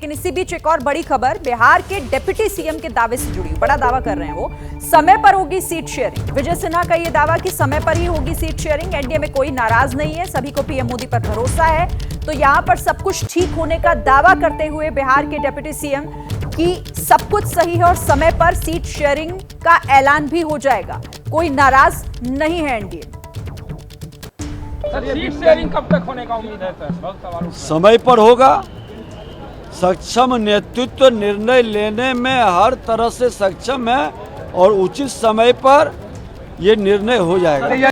लेकिन इसी बीच एक और बड़ी खबर बिहार के डिप्टी सीएम के दावे से जुड़ी। बड़ा दावा कर रहे हैं वो, समय पर होगी सीट शेयरिंग। विजय सिन्हा का ये दावा कि समय पर ही होगी सीट शेयरिंग। एनडीए में कोई नाराज नहीं है, सभी को पीएम मोदी पर भरोसा है। तो यहां पर सब कुछ ठीक होने का दावा करते हुए बिहार के डिप्टी सीएम कि सब कुछ सही है और समय पर सीट शेयरिंग का ऐलान भी हो जाएगा। कोई नाराज नहीं है एनडीए। सीट शेयरिंग कब तक होने का उम्मीद है सर? बहुत सवाल। समय पर होगा। सक्षम नेतृत्व निर्णय लेने में हर तरह से सक्षम है और उचित समय पर यह निर्णय हो जाएगा।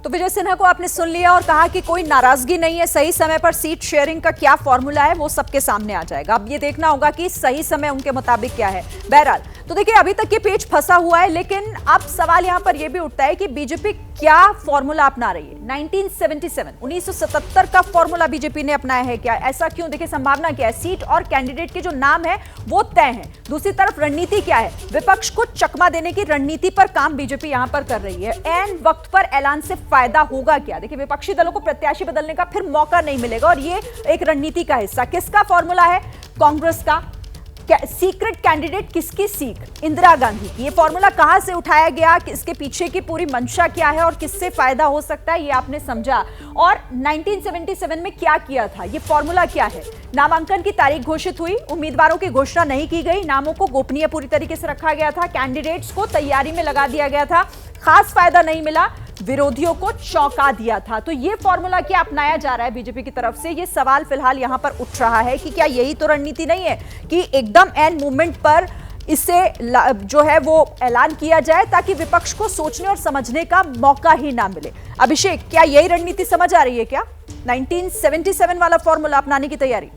तो विजय सिन्हा को आपने सुन लिया और कहा कि कोई नाराजगी नहीं है। सही समय पर सीट शेयरिंग का क्या फॉर्मूला है वो सबके सामने आ जाएगा। अब ये देखना होगा कि सही समय उनके मुताबिक क्या है। बहरहाल तो देखिए, अभी तक ये पेच फंसा हुआ है, लेकिन अब सवाल यहां पर यह भी उठता है कि बीजेपी क्या फॉर्मूला अपना रही है। 1977 का फॉर्मूला बीजेपी ने अपनाया है क्या? ऐसा क्यों? देखिए, संभावना क्या है? सीट और कैंडिडेट के जो नाम है वो तय है। दूसरी तरफ रणनीति क्या है? विपक्ष को चकमा देने की रणनीति पर काम बीजेपी यहां पर कर रही है। ऐन वक्त पर ऐलान से फायदा होगा क्या? देखिए, विपक्षी दलों को प्रत्याशी बदलने का फिर मौका नहीं मिलेगा और ये एक रणनीति का हिस्सा। किसका फॉर्मूला है? कांग्रेस का। सीक्रेट कैंडिडेट किसकी सीख? इंदिरा गांधी की। ये फॉर्मूला कहां से उठाया गया, इसके पीछे की पूरी मंशा क्या है और किससे फायदा हो सकता है, ये आपने समझा। और 1977 में क्या किया था, ये फॉर्मूला क्या है? नामांकन की तारीख घोषित हुई, उम्मीदवारों की घोषणा नहीं की गई, नामों को गोपनीय पूरी तरीके से रखा गया था, कैंडिडेट्स को तैयारी में लगा दिया गया था, खास फायदा नहीं मिला, विरोधियों को चौंका दिया था। तो ये फॉर्मूला क्या अपनाया जा रहा है बीजेपी की तरफ से? ये सवाल फिलहाल यहां पर उठ रहा है कि क्या यही तो रणनीति नहीं है कि एकदम एंड मूवमेंट पर इसे जो है वो ऐलान किया जाए ताकि विपक्ष को सोचने और समझने का मौका ही ना मिले। अभिषेक, क्या यही रणनीति समझ आ रही है क्या? 1977 वाला फॉर्मूला अपनाने की तैयारी?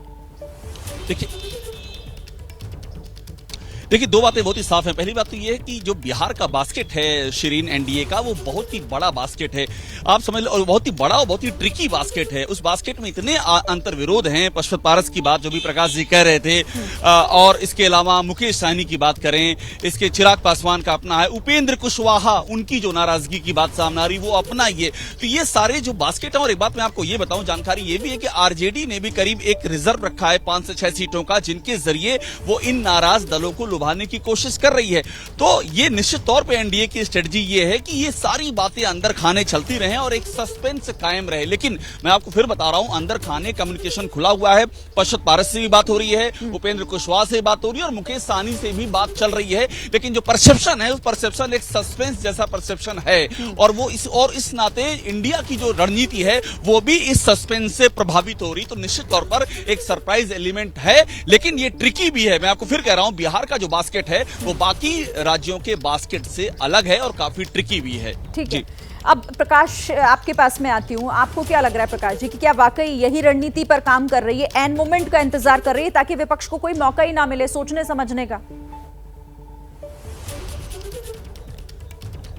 देखिए, दो बातें बहुत ही साफ हैं। पहली बात तो ये है कि जो बिहार का बास्केट है शिरीन एनडीए का, वो बहुत ही बड़ा बास्केट है, आप समझ लो, और बहुत ही बड़ा और बहुत ही ट्रिकी बास्केट है। उस बास्केट में इतने अंतर विरोध हैं। पशुपत पारस की बात जो भी प्रकाश जी कह रहे थे, और इसके अलावा मुकेश सहनी की बात करें, इसके चिराग पासवान का अपना है, उपेंद्र कुशवाहा उनकी जो नाराजगी की बात सामने आ रही वो अपना ही है। तो ये सारे जो बास्केट है। और एक बात मैं आपको ये बताऊं, जानकारी ये भी है कि आरजेडी ने भी करीब एक रिजर्व रखा है 5 से 6 सीटों का, जिनके जरिए वो इन नाराज दलों को लुभाने की कोशिश कर रही है। तो ये निश्चित तौर पे एनडीए की स्ट्रेटजी ये है कि ये सारी बातें अंदर खाने चलती रहें और एक सस्पेंस कायम रहे। लेकिन मैं आपको फिर बता रहा हूं, अंदर खाने कम्युनिकेशन खुला हुआ है। पशुपत पारस से भी बात हो रही है, उपेंद्र कुशवाहा से बात हो रही है और मुकेश सहनी से भी बात चल रही है। लेकिन जो परसेप्शन है, उस परसेप्शन एक सस्पेंस जैसा परसेप्शन है और वो इस नाते इंडिया की जो रणनीति है वो भी इस सस्पेंस से प्रभावित हो रही। तो निश्चित तौर पर एक सरप्राइज एलिमेंट है, लेकिन ये ट्रिकी भी है। मैं आपको फिर कह रहा हूं, बिहार का जो बास्केट है वो बाकी राज्यों के बास्केट से अलग है और काफी ट्रिकी भी है। ठीक है। अब प्रकाश, आपके पास में आती हूं। आपको क्या लग रहा है प्रकाश जी कि क्या वाकई यही रणनीति पर काम कर रही है, एंड मोमेंट का इंतजार कर रही है ताकि विपक्ष को कोई मौका ही ना मिले सोचने समझने का?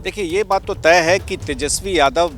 देखिए, ये बात तो तय है कि तेजस्वी यादव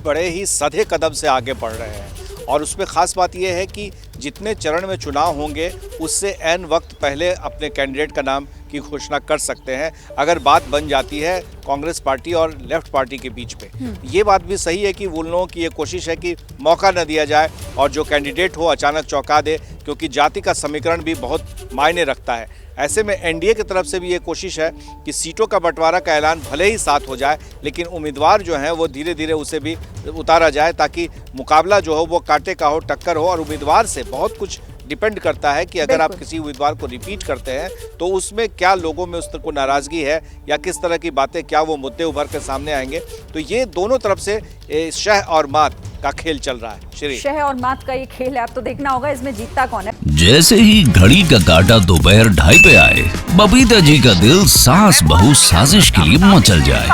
बड़े ही सधे कदम से आगे बढ़ रहे हैं और उसमें खास बात यह है कि जितने चरण में चुनाव होंगे उससे एन वक्त पहले अपने कैंडिडेट का नाम की घोषणा कर सकते हैं अगर बात बन जाती है कांग्रेस पार्टी और लेफ्ट पार्टी के बीच में। ये बात भी सही है कि उन लोगों की ये कोशिश है कि मौका न दिया जाए और जो कैंडिडेट हो अचानक चौंका दे, क्योंकि जाति का समीकरण भी बहुत मायने रखता है। ऐसे में एनडीए की तरफ से भी ये कोशिश है कि सीटों का बंटवारा का ऐलान भले ही साथ हो जाए, लेकिन उम्मीदवार जो हैं वो धीरे धीरे उसे भी उतारा जाए ताकि मुकाबला जो हो वो कांटे का हो, टक्कर हो। और उम्मीदवार से बहुत कुछ डिपेंड करता है कि अगर आप किसी उम्मीदवार को रिपीट करते हैं तो उसमें क्या लोगों में उस तरह को नाराजगी है या किस तरह की बातें, क्या वो मुद्दे उभर कर सामने आएंगे। तो ये दोनों तरफ से शह और मात का खेल चल रहा है। शह और मात का ये खेल है, अब तो देखना होगा इसमें जीतता कौन है। जैसे ही घड़ी का काटा दोपहर 2:30 पे आए, बबीता जी का दिल सास बहू साजिश के लिए मचल जाए।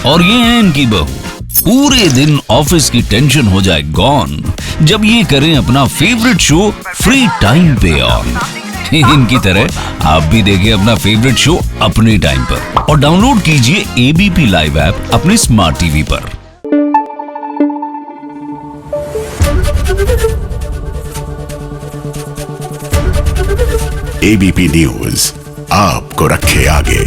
और ये है इनकी बहू, पूरे दिन ऑफिस की टेंशन हो जाए गॉन जब ये करें अपना फेवरेट शो फ्री टाइम पे ऑन। इनकी तरह आप भी देखिए अपना फेवरेट शो अपने टाइम पर और डाउनलोड कीजिए एबीपी लाइव ऐप अपने स्मार्ट टीवी पर। एबीपी न्यूज आपको रखे आगे।